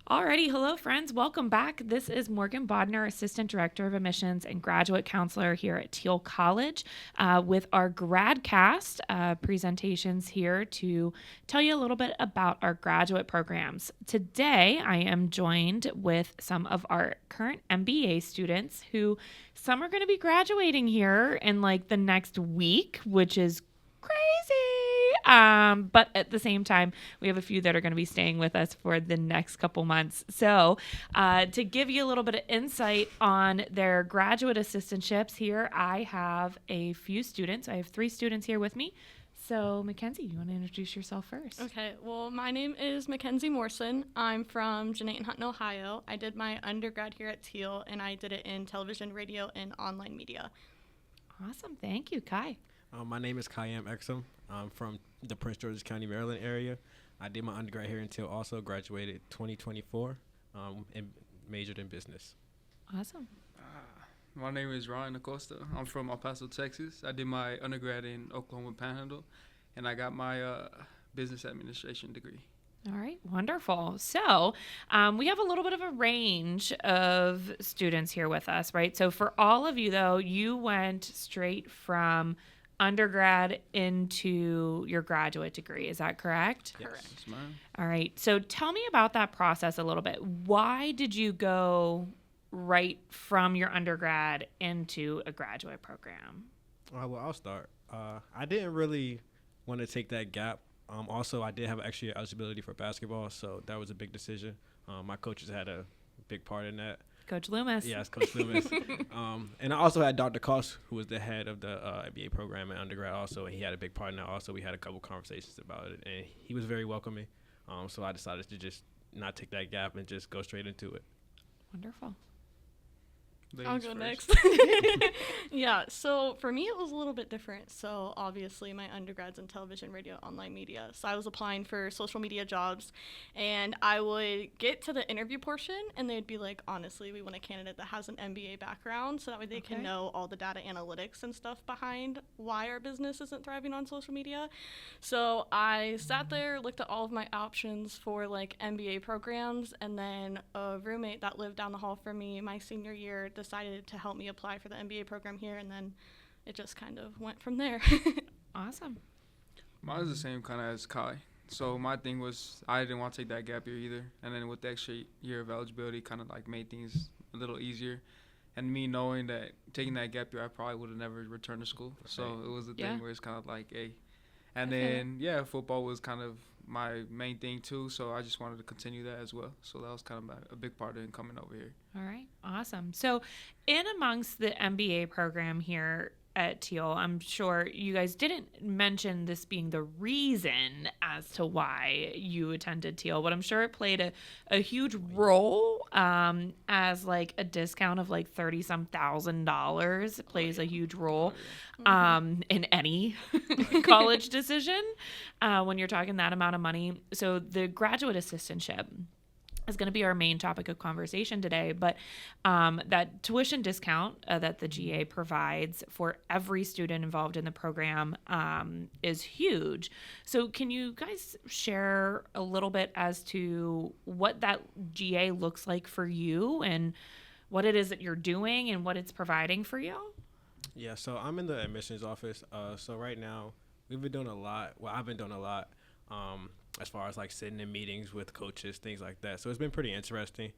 Alrighty, hello friends, welcome back. This is Morgan Bodnar, Assistant Director of Admissions and Graduate Counselor here at Thiel College with our Gradcast presentations here to tell you a little bit about our graduate programs. Today, I am joined with some of our current MBA students who some are going to be graduating here in like the next week, which is crazy. But at the same time, we have a few that are going to be staying with us for the next couple months. So to give you a little bit of insight on their graduate assistantships here, I have a few students. I have 3 students here with me. So McKenzie, you want to introduce yourself first? Okay, well, my name is McKenzie Morrison. I'm from Janayton, Ohio. I did my undergrad here at Thiel, and I did it in television, radio, and online media. Awesome. Thank you, Kai. My name is Kyiam Exum. I'm from the Prince George's County, Maryland area. I did my undergrad here until also graduated 2024 and majored in business. Awesome. My name is Ryan Acosta. I'm from El Paso, Texas. I did my undergrad in Oklahoma Panhandle, and I got my business administration degree. All right, wonderful. So we have a little bit of a range of students here with us, right? So for all of you, though, you went straight from undergrad into your graduate degree. Is that correct? Yes. Correct. Yes, ma'am. All right. So tell me about that process a little bit. Why did you go right from your undergrad into a graduate program? Well, I'll start. I didn't really want to take that gap. Also, I did have extra eligibility for basketball, so that was a big decision. My coaches had a big part in that. Coach Loomis. Yes, Coach Loomis. And I also had Dr. Koss, who was the head of the MBA program in undergrad also, and he had a big part in that also. We had a couple conversations about it, and he was very welcoming. So I decided to just not take that gap and just go straight into it. Wonderful. I'll Ladies go first. next. Yeah, so for me, it was a little bit different. So obviously, my undergrad's in television, radio, online media. So I was applying for social media jobs, and I would get to the interview portion, and they'd be like, honestly, we want a candidate that has an MBA background, so that way they can know all the data analytics and stuff behind why our business isn't thriving on social media. So I sat there, looked at all of my options for like MBA programs, and then a roommate that lived down the hall from me my senior year decided to help me apply for the MBA program here, and then it just kind of went from there. Awesome. Mine was the same kind of as Kai. So my thing was I didn't want to take that gap year either. And then with the extra year of eligibility kind of like made things a little easier. And me knowing that taking that gap year, I probably would have never returned to school. So it was the thing where it's kind of like, hey. And then, football was kind of my main thing too. So I just wanted to continue that as well. So that was kind of a big part of coming over here. All right. Awesome. So in amongst the MBA program here at Thiel, I'm sure you guys didn't mention this being the reason as to why you attended Thiel, but I'm sure it played a huge role as like a discount of like $30,000. It plays a huge role in any college decision when you're talking that amount of money. So the graduate assistantship is going to be our main topic of conversation today, but that tuition discount that the GA provides for every student involved in the program is huge. So can you guys share a little bit as to what that GA looks like for you and what it is that you're doing and what it's providing for you? Yeah, so I'm in the admissions office. So right now, we've been doing a lot. Well, I've been doing a lot. As far as like sitting in meetings with coaches, things like that. So it's been pretty interesting.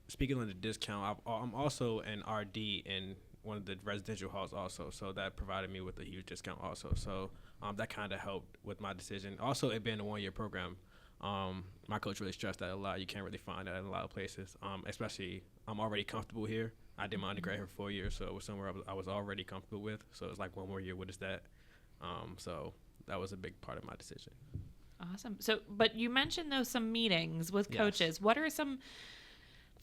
Speaking of the discount, I'm also an RD in one of the residential halls also. So that provided me with a huge discount also. So that kind of helped with my decision. Also, it being a 1-year program, my coach really stressed that a lot. You can't really find that in a lot of places, especially I'm already comfortable here. I did my undergrad here for 4 years, so it was somewhere I was already comfortable with. So it's like 1 more year, what is that? So that was a big part of my decision. Awesome. So, but you mentioned though some meetings with coaches. Yes. What are some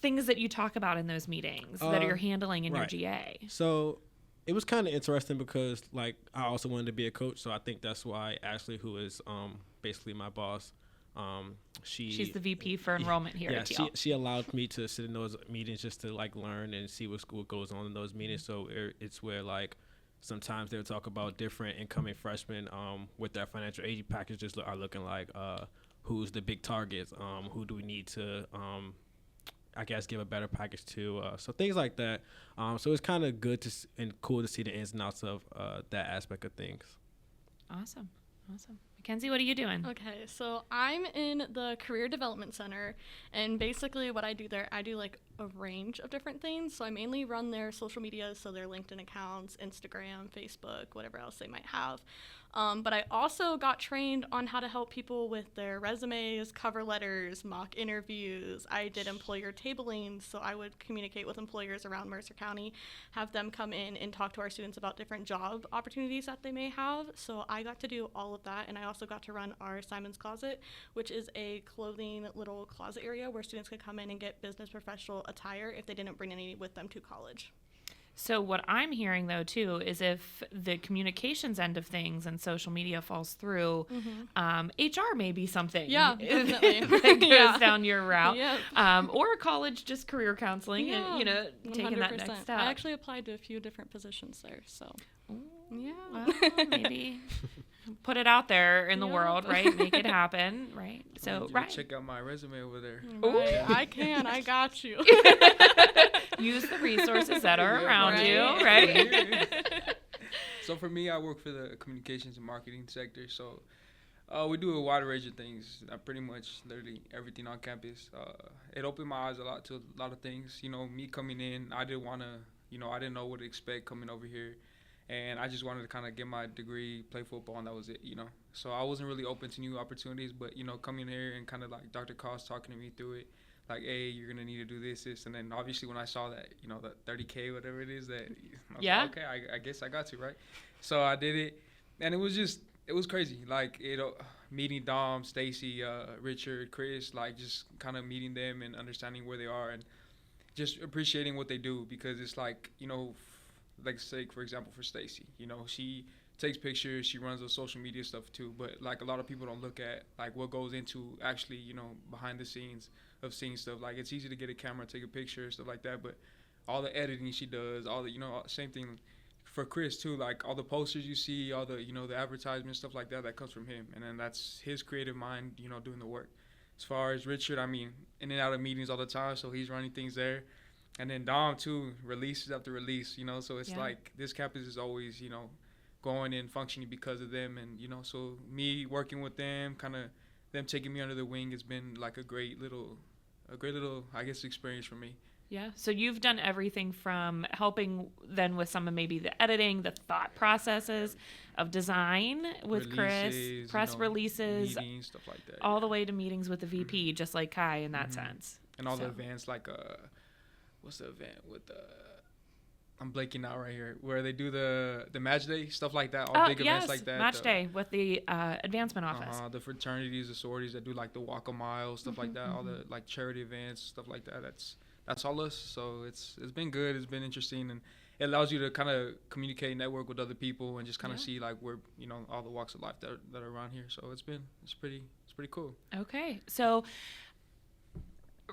things that you talk about in those meetings that you're handling in your GA? So it was kind of interesting because like I also wanted to be a coach. So I think that's why Ashley, who is basically my boss, she's the VP for enrollment here at Thiel. she allowed me to sit in those meetings just to like learn and see what goes on in those meetings. So it's where like sometimes they'll talk about different incoming freshmen with their financial aid packages are looking like, who's the big targets, who do we need to I guess give a better package to, so things like that. So it's kind of good and cool to see the ins and outs of that aspect of things. Awesome. McKenzie, what are you doing? Okay, so I'm in the Career Development Center, and basically what I do there, I do like a range of different things. So I mainly run their social media, so their LinkedIn accounts, Instagram, Facebook, whatever else they might have. But I also got trained on how to help people with their resumes, cover letters, mock interviews. I did employer tabling, so I would communicate with employers around Mercer County, have them come in and talk to our students about different job opportunities that they may have. So I got to do all of that, and I also got to run our Simon's Closet, which is a clothing little closet area where students could come in and get business professional attire if they didn't bring any with them to college. So what I'm hearing, though, too, is if the communications end of things and social media falls through, HR may be something definitely. that goes down your route. Yep. Or college, just career counseling and, taking 100%. that next step. I actually applied to a few different positions there, so. Yeah. Well, maybe put it out there in the world, right? Make it happen, right? So, right. Check out my resume over there. Right. I got you. Use the resources that are around right. you, right? So for me, I work for the communications and marketing sector. So we do a wide range of things. Pretty much literally everything on campus. It opened my eyes a lot to a lot of things. Me coming in, I didn't want to, I didn't know what to expect coming over here. And I just wanted to kind of get my degree, play football, and that was it, So I wasn't really open to new opportunities, but, coming here and kind of like Dr. Cost talking to me through it, like, hey, you're going to need to do this. And then obviously when I saw that, that 30K, whatever it is, that I was like, okay, I guess I got to, right? So I did it. And it was crazy. Like, meeting Dom, Stacy, Richard, Chris, like just kind of meeting them and understanding where they are and just appreciating what they do, because it's like, like say, for example, for Stacy, she takes pictures, she runs the social media stuff too, but like a lot of people don't look at like what goes into actually, behind the scenes of seeing stuff. Like, it's easy to get a camera, take a picture, stuff like that, but all the editing she does, all the, same thing for Chris too, like all the posters you see, all the, the advertisements, stuff like that comes from him, and then that's his creative mind, doing the work. As far as Richard, I mean, in and out of meetings all the time, so he's running things there. And then Dom too, releases after release, so it's like this campus is always, going and functioning because of them. And, so me working with them, kind of them taking me under the wing has been like a great little, I guess, experience for me. Yeah. So you've done everything from helping then with some of maybe the editing, the thought processes of design with Releases, Chris, press releases, meetings, stuff like that. all the way to meetings with the VP, just like Kai in that sense. And all the events like, what's the event with I'm blanking out right here, where they do the match day, stuff like that, all big events like that. Match day with the advancement office. The fraternities, the sororities that do like the walk a mile, stuff like that, all the like charity events, stuff like that. That's all us. So it's been good. It's been interesting, and it allows you to kind of communicate, network with other people, and just kind of see like where all the walks of life that are around here. So it's pretty cool. Okay, so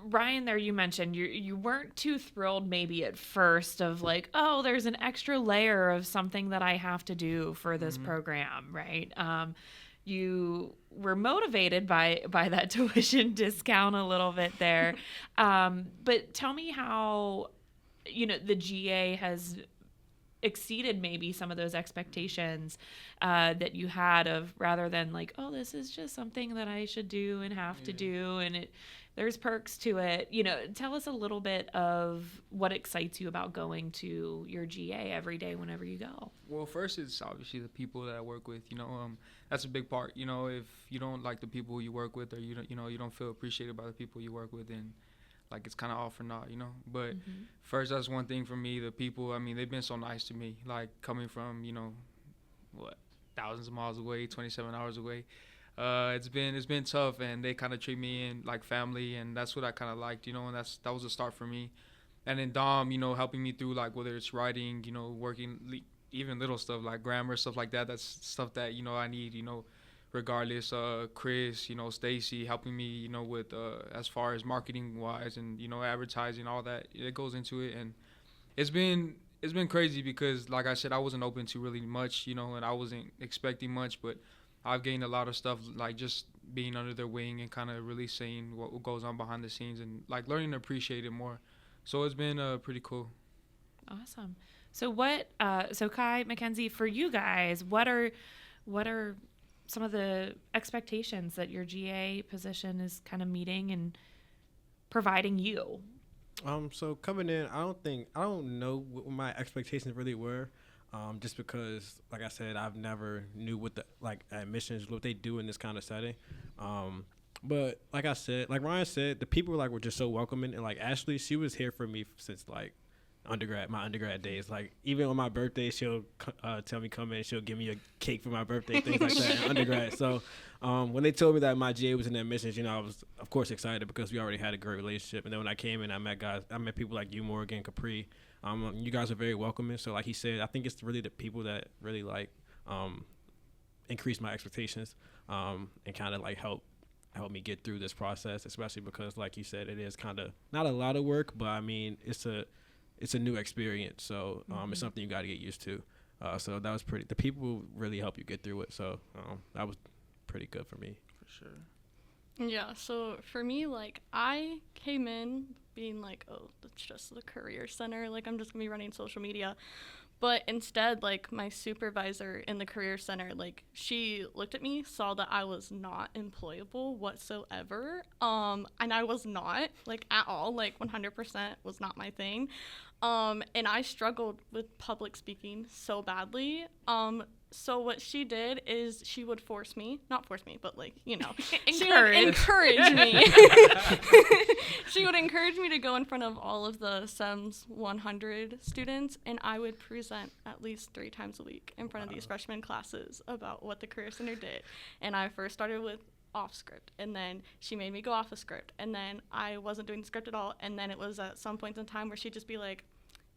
Ryan, there you mentioned you weren't too thrilled maybe at first of like, oh, there's an extra layer of something that I have to do for this program, right? You were motivated by that tuition discount a little bit there. But tell me how, the GA has exceeded maybe some of those expectations that you had of, rather than like, oh, this is just something that I should do and have to do, and there's perks to it. Tell us a little bit of what excites you about going to your GA every day whenever you go. Well, first it's obviously the people that I work with. That's a big part. If you don't like the people you work with, or you don't feel appreciated by the people you work with, then like it's kind of all for naught, But first, that's one thing for me. The people, I mean, they've been so nice to me. Like coming from thousands of miles away, 27 hours away. It's been tough, and they kind of treat me in like family, and that's what I kind of liked, and that was a start for me. And then Dom, helping me through like whether it's writing, working, even little stuff like grammar, stuff like that. That's stuff that I need, regardless. Chris, Stacy helping me, with as far as marketing wise and advertising, all that it goes into it, and it's been crazy because like I said, I wasn't open to really much, and I wasn't expecting much, but I've gained a lot of stuff, like just being under their wing and kind of really seeing what goes on behind the scenes and like learning to appreciate it more. So it's been pretty cool. Awesome. So so Kai, McKenzie, for you guys, what are some of the expectations that your GA position is kind of meeting and providing you? So coming in, I don't know what my expectations really were. Just because, like I said, I've never knew what the admissions, what they do in this kind of setting. But like I said, like Ryan said, the people were just so welcoming, and like Ashley, she was here for me since my undergrad days. Like even on my birthday, she'll tell me come in, she'll give me a cake for my birthday, things like that in undergrad. So when they told me that my GA was in admissions, I was of course excited because we already had a great relationship. And then when I came in, I met people like you, Morgan, Capri. You guys are very welcoming. So like he said, I think it's really the people that really increase my expectations and kind of help me get through this process, especially because like you said, it is kind of not a lot of work, but I mean it's a new experience, so it's something you got to get used to. So that was the people really help you get through it. So that was pretty good for me. For sure. Yeah, so for me, I came in being oh, it's just the career center. I'm just going to be running social media. But instead, my supervisor in the career center, she looked at me, saw that I was not employable whatsoever. And I was not, at all, 100% was not my thing. And I struggled with public speaking so badly. So what she did is she would not force me, but she would encourage me. She would encourage me to go in front of all of the SEMS 100 students, and I would present at least 3 times a week in front of these freshman classes about what the Career Center did. And I first started with off script, and then she made me go off a script, and then I wasn't doing the script at all, and then it was at some point in time where she'd just be like,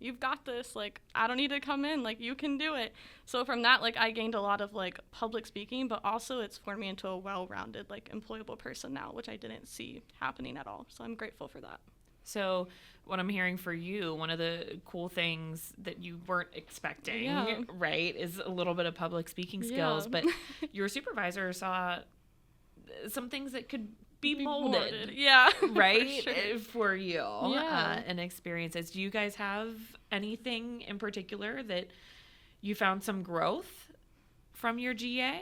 you've got this, I don't need to come in, you can do it. So from that, I gained a lot of, public speaking, but also it's formed me into a well-rounded, employable person now, which I didn't see happening at all. So I'm grateful for that. So what I'm hearing for you, one of the cool things that you weren't expecting, right, is a little bit of public speaking skills, but your supervisor saw some things that could be molded. Yeah. Right? For, for you and experiences. Do you guys have anything in particular that you found some growth from your GA?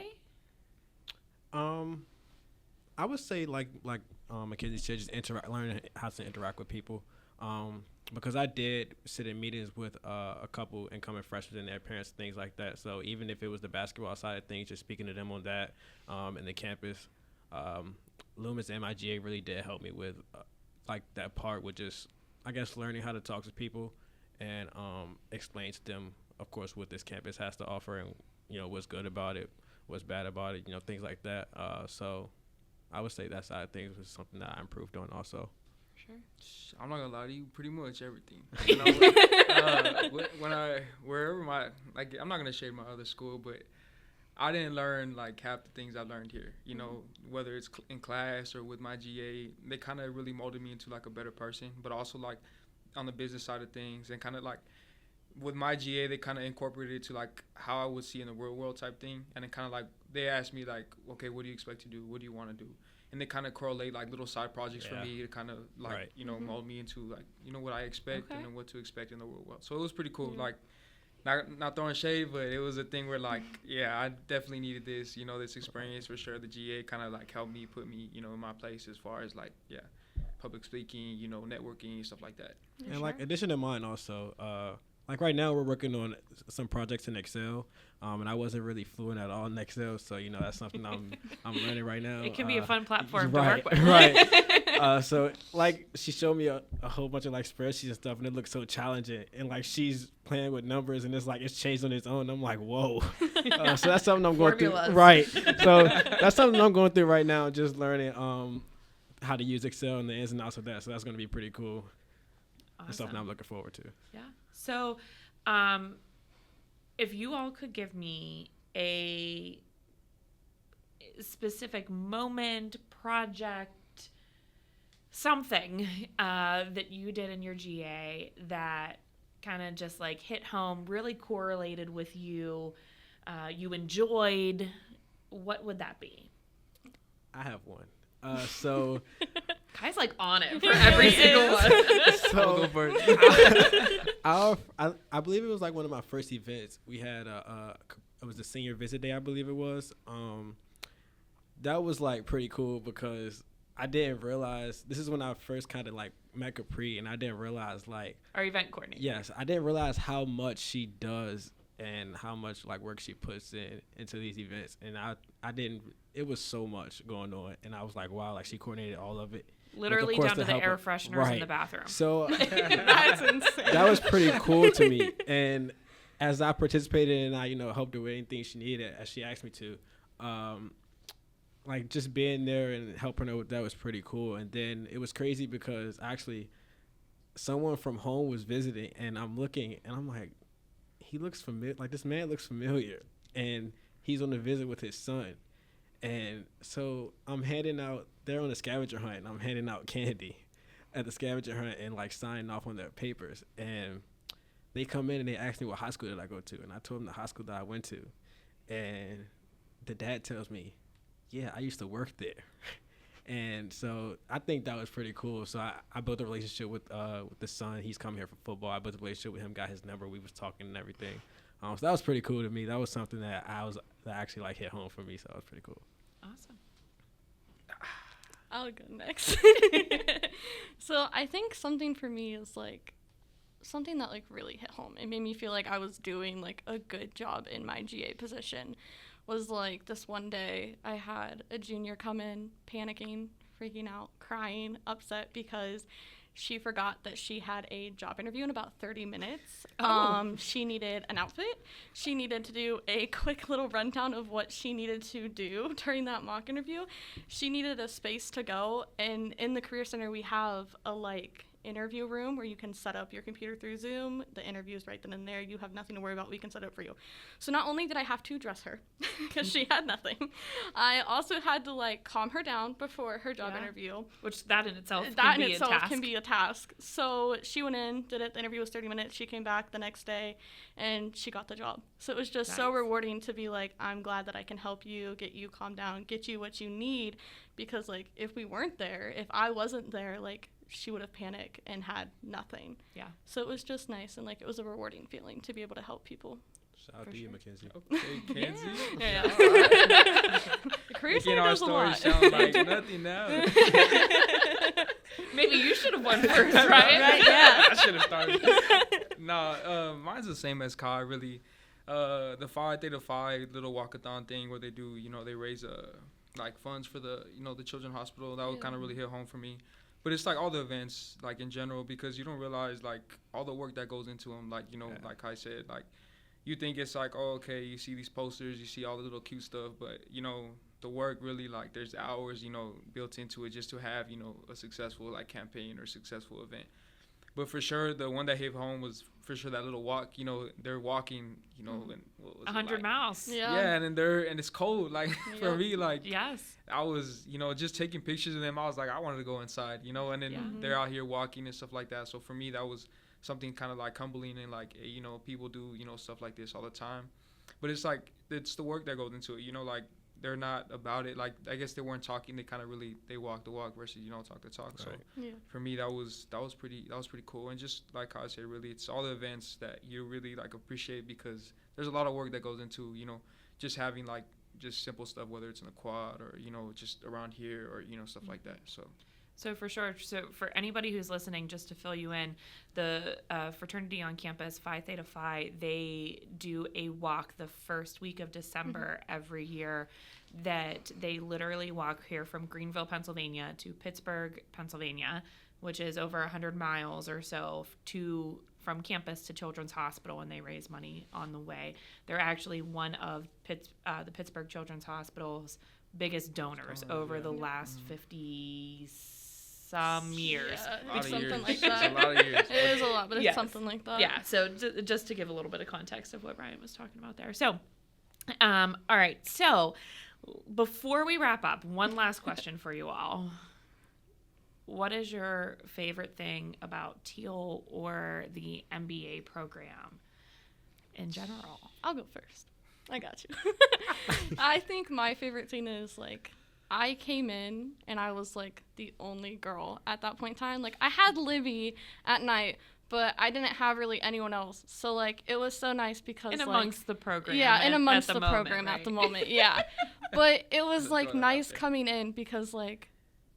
I would say McKenzie said, just learn how to interact with people. Because I did sit in meetings with a couple incoming freshmen and their parents, things like that. So even if it was the basketball side of things, just speaking to them on that and the campus, Loomis and my GA really did help me with that part with just, I guess, learning how to talk to people and explain to them, of course, what this campus has to offer and, what's good about it, what's bad about it, things like that. So I would say that side of things was something that I improved on also. Sure. I'm not gonna lie to you, pretty much everything. I'm not gonna shade my other school, but I didn't learn half the things I learned here. Whether it's in class or with my GA, they kind of really molded me into a better person. But also on the business side of things, and kind of with my GA, they kind of incorporated it to how I would see in the real world type thing. And it kind of they asked me okay, what do you expect to do? What do you want to do? And they kind of correlate little side projects for me to kind of mold me into what I expect and then what to expect in the real world. So it was pretty cool. Not throwing shade, but it was a thing where I definitely needed this, this experience for sure. The GA kind of helped me, put me, in my place as far as public speaking, networking, stuff like that. And addition to mine also, right now we're working on some projects in Excel, and I wasn't really fluent at all in Excel, so that's something I'm learning right now. It can be a fun platform to right, work with. Right. So she showed me a whole bunch of spreadsheets and stuff, and it looks so challenging. And she's playing with numbers, and it's changed on its own. I'm like, whoa. So that's something I'm going through. Right. So that's something I'm going through right now, just learning how to use Excel and the ins and outs of that. So that's going to be pretty cool. Awesome. That's something I'm looking forward to. Yeah. So, if you all could give me a specific moment, project, something that you did in your GA that kind of just hit home, really correlated with you, you enjoyed, what would that be? I have one. So Kai's like on it for every single one. So I'll go first. I believe it was like one of my first events. We had it was the senior visit day, I believe it was. That was like pretty cool because I didn't realize, this is when I first kind of like met Capri, and I didn't realize like Our event coordinator. yes, I didn't realize how much she does and how much like work she puts into these events, and I didn't. It was so much going on, and I was like, wow, like she coordinated all of it. Literally course, down to the help air her- fresheners in right. the bathroom. So That's insane. that was pretty cool to me. And as I participated and I, helped her with anything she needed, as she asked me to, like just being there and helping her with that was pretty cool. And then it was crazy because actually someone from home was visiting, and I'm looking and I'm like, he looks familiar. Like this man looks familiar, and he's on a visit with his son. And so I'm handing out, they're on a scavenger hunt, and I'm handing out candy at the scavenger hunt and like signing off on their papers. And they come in and they ask me what high school did I go to. And I told them the high school that I went to. And the dad tells me, yeah, I used to work there. And so I think that was pretty cool. So I built a relationship with the son. He's come here for football. I built a relationship with him, got his number. We was talking and everything. So that was pretty cool to me. That was something that that actually like hit home for me. So that was pretty cool. Awesome. I'll go next. So I think something for me is like something that like really hit home. It made me feel like I was doing like a good job in my GA position. Was like this one day I had a junior come in panicking, freaking out, crying, upset because she forgot that she had a job interview in about 30 minutes. Oh. She needed an outfit. She needed to do a quick little rundown of what she needed to do during that mock interview. She needed a space to go. And in the Career Center, we have a interview room where you can set up your computer through Zoom. The interview is right then and there. You have nothing to worry about. We can set it up for you. So not only did I have to dress her because she had nothing, I also had to calm her down before her job interview. Which that in itself Can be a task. So she went in, did it. The interview was 30 minutes. She came back the next day and she got the job. So it was just so rewarding to be like, I'm glad that I can help you, get you calmed down, get you what you need. Because if we weren't there, if I wasn't there, she would have panicked and had nothing. Yeah. So it was just nice, and it was a rewarding feeling to be able to help people. Shout out to you, McKenzie. Okay, Kenzie. Yeah. The Career Making Center our does a story lot. sound like nothing now. Maybe you should have won first, right? Right, yeah. I should have started. Mine's the same as Kai, really. The 5 Theta Phi little walkathon thing where they do, they raise funds for the children's hospital. That would kind of really hit home for me. But it's all the events in general, because you don't realize all the work that goes into them. Like Kai said, you think it's oh, okay, you see these posters, you see all the little cute stuff, but the work really there's hours built into it just to have a successful campaign or successful event. But for sure, the one that hit home was for sure that little walk. They're walking, and what was 100 miles. Yeah. Yeah, and it's cold. For me, Yes. I was, just taking pictures of them. I was like, I wanted to go inside, and then they're out here walking and stuff like that. So for me, that was something kind of humbling, and people do, stuff like this all the time. But it's it's the work that goes into it, they're not about it. I guess they weren't talking. They kind of really, they walk the walk versus, talk the talk. Right. So for me, that was pretty cool. And just like I said, really, it's all the events that you really appreciate, because there's a lot of work that goes into, just having just simple stuff, whether it's in the quad or, just around here or, stuff like that. So for sure. So for anybody who's listening, just to fill you in, the fraternity on campus, Phi Theta Phi, they do a walk the first week of December every year, that they literally walk here from Greenville, Pennsylvania to Pittsburgh, Pennsylvania, which is over 100 miles or so from campus to Children's Hospital, and they raise money on the way. They're actually one of the Pittsburgh Children's Hospital's biggest donors over the last 50-some years. Yeah, It's something like It's that. a lot of years. It is a lot, but it's Yes. something like that. Yeah, so just to give a little bit of context of what Ryan was talking about there. So, all right. So, before we wrap up, one last question for you all. What is your favorite thing about Thiel or the MBA program in general? I'll go first. I got you. I think my favorite thing is, like, I came in and I was, like, the only girl at that point in time. Like, I had Livy at night, but I didn't have really anyone else. So, like, it was so nice because, in like, amongst the program. yeah, in amongst at the moment, program right? at the moment, yeah. But it was, Just like, throw that out nice there. coming in because, like,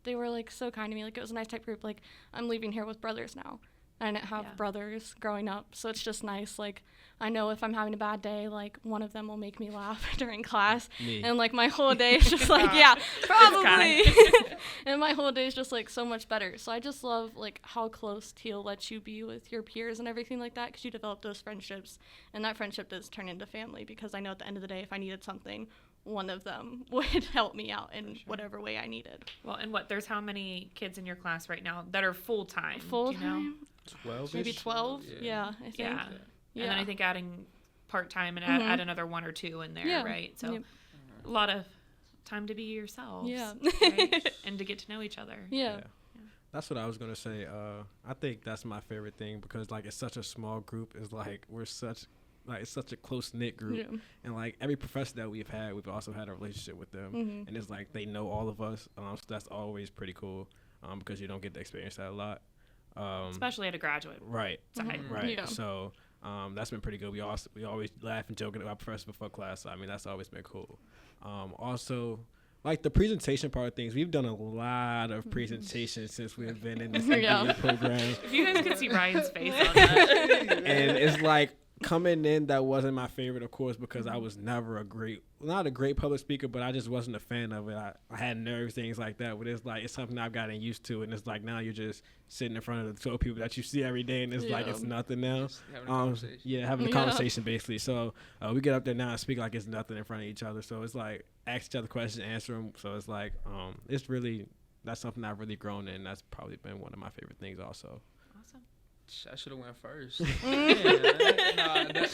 they were, like, so kind to me. Like, it was a nice type group. Like, I'm leaving here with brothers now. I didn't have Yeah. brothers growing up, so it's just nice. Like, I know if I'm having a bad day, like, one of them will make me laugh during class. Me. And, like, my whole day is just, like, yeah, probably. And my whole day is just, like, so much better. So I just love, like, how close Thiel lets you be with your peers and everything like that, because you develop those friendships. And that friendship does turn into family, because I know at the end of the day, if I needed something, one of them would help me out in whatever way I needed. Well, and there's how many kids in your class right now that are full-time? Full do you know? time? 12 Maybe 12? Yeah. Yeah, I think. Yeah. Yeah. And then I think adding part-time and Mhm. add another 1 or 2 in there, Yeah. right? So Yep. a lot of time to be yourselves. Yeah. Right? And to get to know each other. Yeah. That's what I was gonna say. I think that's my favorite thing because like it's such a small group. It's like it's such a close knit group, Yeah. and like every professor that we've had, we've also had a relationship with them, Mhm. and it's like they know all of us. So that's always pretty cool, because you don't get to experience that a lot. Especially at a graduate Right. side. Mhm. Right. Yeah. So that's been pretty good. We always laugh and joke about professors before class. So, I mean, that's always been cool. Also, like the presentation part of things, we've done a lot of presentations since we've been in this Yeah. MBA program. If you guys could see Ryan's face on that. And it's like coming in, that wasn't my favorite, of course, because I was never not a great public speaker, but I just wasn't a fan of it. I had nerves, things like that. But it's like, it's something I've gotten used to. And it's like, now you're just sitting in front of the 12 people that you see every day. And it's like, Yeah. it's nothing now. Just having a conversation. Yeah, having a Yeah. conversation basically. So we get up there now and speak like it's nothing in front of each other. So it's like, ask each other questions, answer them. So it's like, that's something I've really grown in. That's probably been one of my favorite things also. Awesome. I should have went first. Yeah,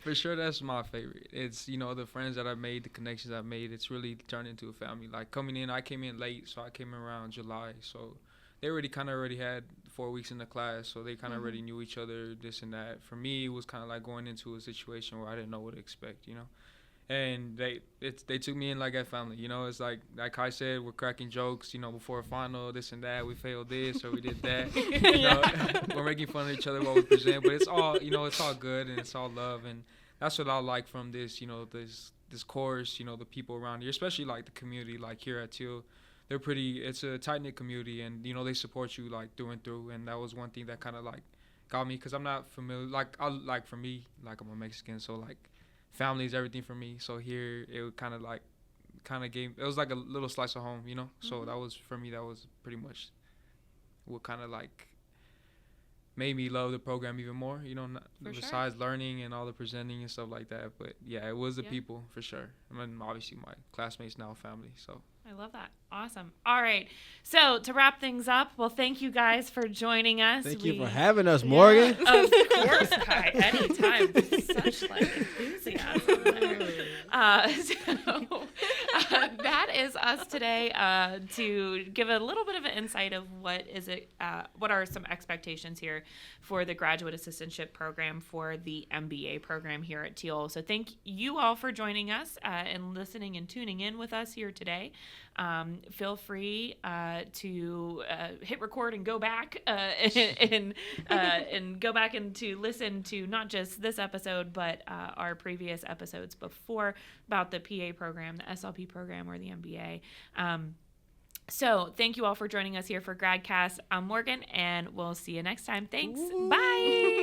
for sure, that's my favorite. It's, the friends that I've made, the connections I've made, it's really turned into a family. Like I came in late, so I came in around July. So they already had 4 weeks in the class, so they kind of already knew each other, this and that. For me, it was kind of like going into a situation where I didn't know what to expect, And they took me in like a family, It's like I said, we're cracking jokes, before a final, this and that. We failed this or we did that. We're making fun of each other while we present, but it's all it's all good and it's all love, and that's what I like from this, this course. The people around here, especially like the community, like here at Thiel, it's a tight knit community, and they support you like through and through, and that was one thing that kind of like got me, because I'm not familiar. For me, like I'm a Mexican, so like. Family is everything for me. So here it kind of gave, it was like a little slice of home, So that was, for me, that was pretty much what kind of like made me love the program even more, besides learning and all the presenting and stuff like that. But yeah, it was the people for sure. I mean, obviously my classmates now family. So I love that. Awesome. All right. So to wrap things up, well, thank you guys for joining us. Thank you for having us, Morgan. Of course, Kai. Anytime. Such like enthusiasm there. That is us today to give a little bit of an insight of what are some expectations here for the graduate assistantship program for the MBA program here at Thiel. So thank you all for joining us and listening and tuning in with us here today. Feel free to hit record and go back and go back and to listen to not just this episode, but our previous episodes before about the PA program, the SLP program, or the MBA. So thank you all for joining us here for Gradcast. I'm Morgan, and we'll see you next time. Thanks. Bye.